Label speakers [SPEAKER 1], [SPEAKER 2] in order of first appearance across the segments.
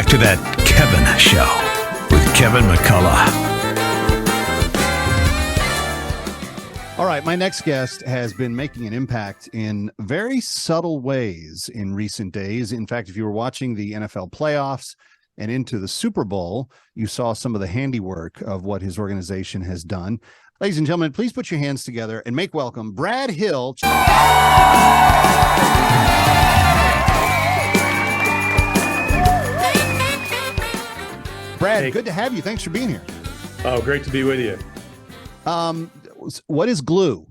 [SPEAKER 1] back to That Kevin Show with Kevin McCullough.
[SPEAKER 2] All right, my next guest has been making an impact in very subtle ways in recent days. In fact, if you were watching the NFL playoffs and into the Super Bowl, you saw some of the handiwork of what his organization has done. Ladies and gentlemen, please put your hands together and make welcome Brad Hill. Brad, good to have you. Thanks for being here.
[SPEAKER 3] Oh, great to be with you.
[SPEAKER 2] What is GLOO?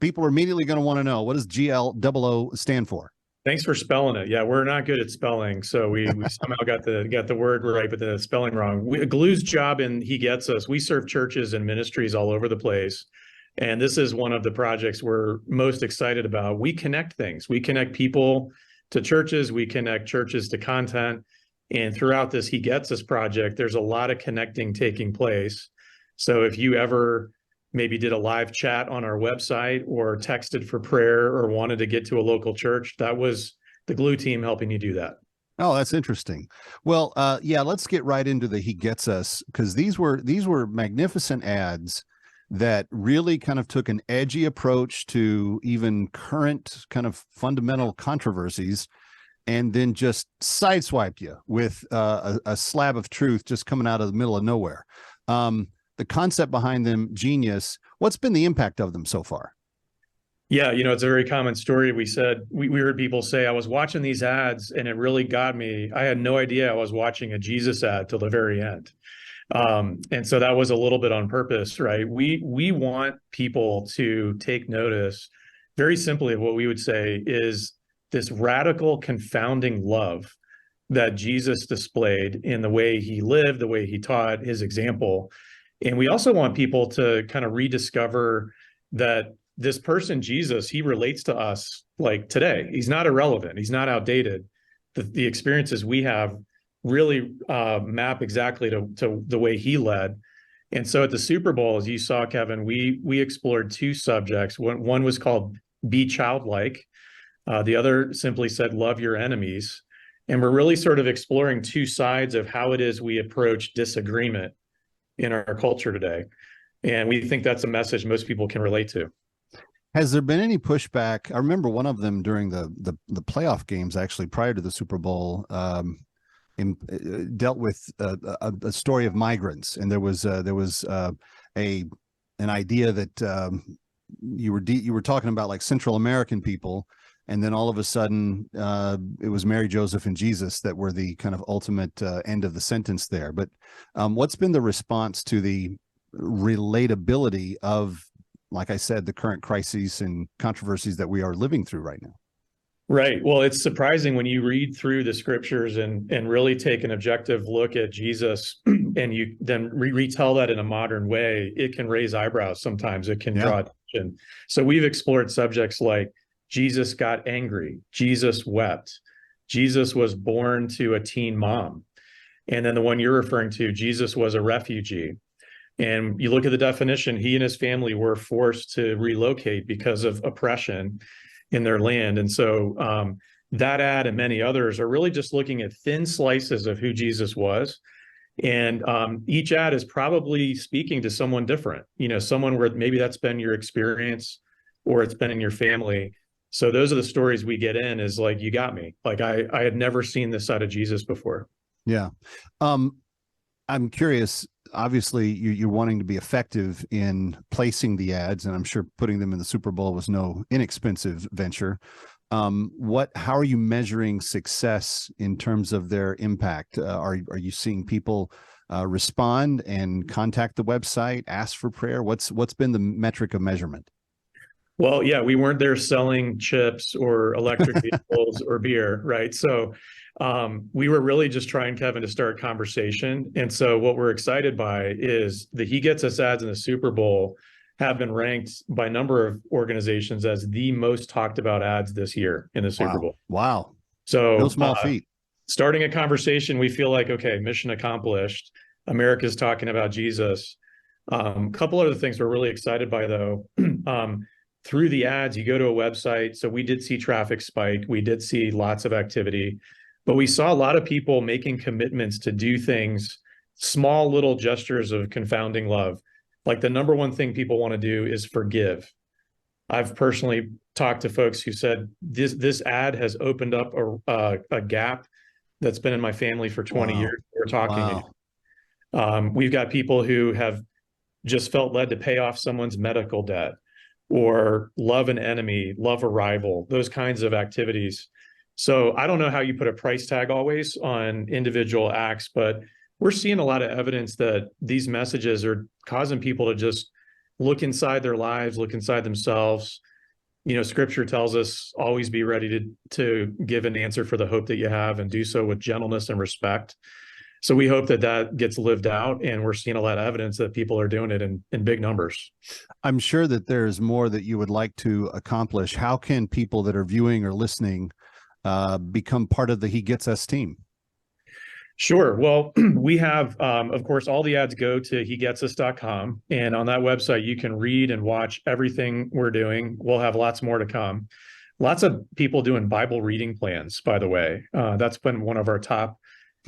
[SPEAKER 2] People are immediately going to want to know, what does GLOO stand for?
[SPEAKER 3] Thanks for spelling it. Yeah, we're not good at spelling, so we somehow got the word right, but the spelling wrong. GLOO's job, and He Gets Us. We serve churches and ministries all over the place, and this is one of the projects we're most excited about. We connect things. We connect people to churches. We connect churches to content. And throughout this He Gets Us project, there's a lot of connecting taking place. So if you ever maybe did a live chat on our website or texted for prayer or wanted to get to a local church, that was the GLOO team helping you do that.
[SPEAKER 2] Oh, that's interesting. Well, yeah, let's get right into the He Gets Us, because these were magnificent ads that really kind of took an edgy approach to even current kind of fundamental controversies, and then just sideswiped you with a slab of truth just coming out of the middle of nowhere. The concept behind them, genius. What's been the impact of them so far?
[SPEAKER 3] Yeah, it's a very common story. We heard people say, I was watching these ads and it really got me. I had no idea I was watching a Jesus ad till the very end. And so that was a little bit on purpose, right? We want people to take notice, very simply, of what we would say is this radical, confounding love that Jesus displayed in the way he lived, the way he taught, his example. And we also want people to kind of rediscover that this person, Jesus, he relates to us like today. He's not irrelevant. He's not outdated. The experiences we have really map exactly to the way he led. And so at the Super Bowl, as you saw, Kevin, we explored two subjects. One was called Be Childlike. The other simply said, Love Your Enemies. And we're really sort of exploring two sides of how it is we approach disagreement in our culture today. And we think that's a message most people can relate to.
[SPEAKER 2] Has there been any pushback? I remember one of them during the playoff games, actually, prior to the Super Bowl, dealt with a story of migrants. And there was an idea that you were talking about like Central American people. And then all of a sudden, it was Mary, Joseph, and Jesus that were the kind of ultimate end of the sentence there. But what's been the response to the relatability of, like I said, the current crises and controversies that we are living through right now?
[SPEAKER 3] Right. Well, it's surprising when you read through the scriptures and really take an objective look at Jesus and you then retell that in a modern way. It can raise eyebrows sometimes. It can draw attention. So we've explored subjects like Jesus got angry. Jesus wept. Jesus was born to a teen mom. And then the one you're referring to, Jesus was a refugee. And you look at the definition, he and his family were forced to relocate because of oppression in their land. And so that ad and many others are really just looking at thin slices of who Jesus was. And each ad is probably speaking to someone different, someone where maybe that's been your experience or it's been in your family. So those are the stories we get in, is like, you got me. Like I had never seen this side of Jesus before.
[SPEAKER 2] Yeah. I'm curious, obviously you're wanting to be effective in placing the ads, and I'm sure putting them in the Super Bowl was no inexpensive venture. How are you measuring success in terms of their impact? Are you seeing people respond and contact the website, ask for prayer? What's been the metric of measurement?
[SPEAKER 3] Well, yeah, we weren't there selling chips or electric vehicles or beer, right? So we were really just trying, Kevin, to start conversation. And so what we're excited by is the He Gets Us ads in the Super Bowl have been ranked by a number of organizations as the most talked about ads this year in the Super Bowl.
[SPEAKER 2] Wow.
[SPEAKER 3] So
[SPEAKER 2] no small feat.
[SPEAKER 3] Starting a conversation, we feel like, okay, mission accomplished. America's talking about Jesus. A couple other things we're really excited by, though. Through the ads, you go to a website. So we did see traffic spike. We did see lots of activity. But we saw a lot of people making commitments to do things, small little gestures of confounding love. Like the number one thing people want to do is forgive. I've personally talked to folks who said this ad has opened up a gap that's been in my family for 20
[SPEAKER 2] Wow.
[SPEAKER 3] years. We're talking.
[SPEAKER 2] Wow.
[SPEAKER 3] We've got people who have just felt led to pay off someone's medical debt or love an enemy, love a rival, those kinds of activities. So I don't know how you put a price tag always on individual acts, but we're seeing a lot of evidence that these messages are causing people to just look inside their lives, look inside themselves. You know, scripture tells us always be ready to give an answer for the hope that you have and do so with gentleness and respect. So we hope that that gets lived out, and we're seeing a lot of evidence that people are doing it in big numbers.
[SPEAKER 2] I'm sure that there's more that you would like to accomplish. How can people that are viewing or listening become part of the He Gets Us team?
[SPEAKER 3] Sure. Well, we have, of course, all the ads go to hegetsus.com. And on that website, you can read and watch everything we're doing. We'll have lots more to come. Lots of people doing Bible reading plans, by the way. That's been one of our top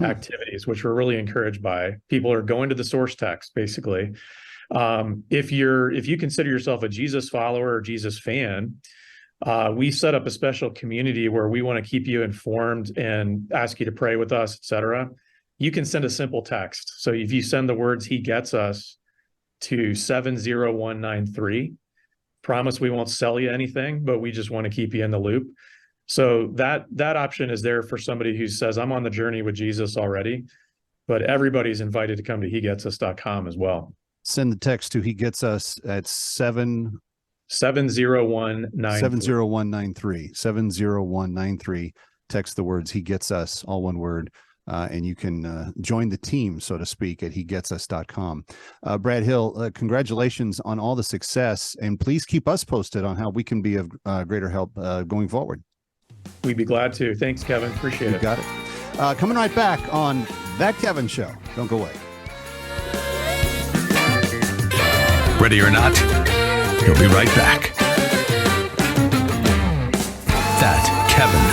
[SPEAKER 3] activities, which we're really encouraged by. People are going to the source text, basically. If you consider yourself a Jesus follower or Jesus fan, we set up a special community where we want to keep you informed and ask you to pray with us, etc. You can send a simple text. So if you send the words "He Gets Us" to 70193, promise we won't sell you anything, but we just want to keep you in the loop. So that option is there for somebody who says, I'm on the journey with Jesus already, but everybody's invited to come to hegetsus.com as well.
[SPEAKER 2] Send the text to He Gets Us at
[SPEAKER 3] 70193.
[SPEAKER 2] 70193. Text the words He Gets Us, all one word, and you can join the team, so to speak, at hegetsus.com. Brad Hill, congratulations on all the success, and please keep us posted on how we can be of greater help going forward.
[SPEAKER 3] We'd be glad to. Thanks, Kevin. Appreciate it.
[SPEAKER 2] You got it. Coming right back on That Kevin Show. Don't go away.
[SPEAKER 1] Ready or not, he'll be right back. That Kevin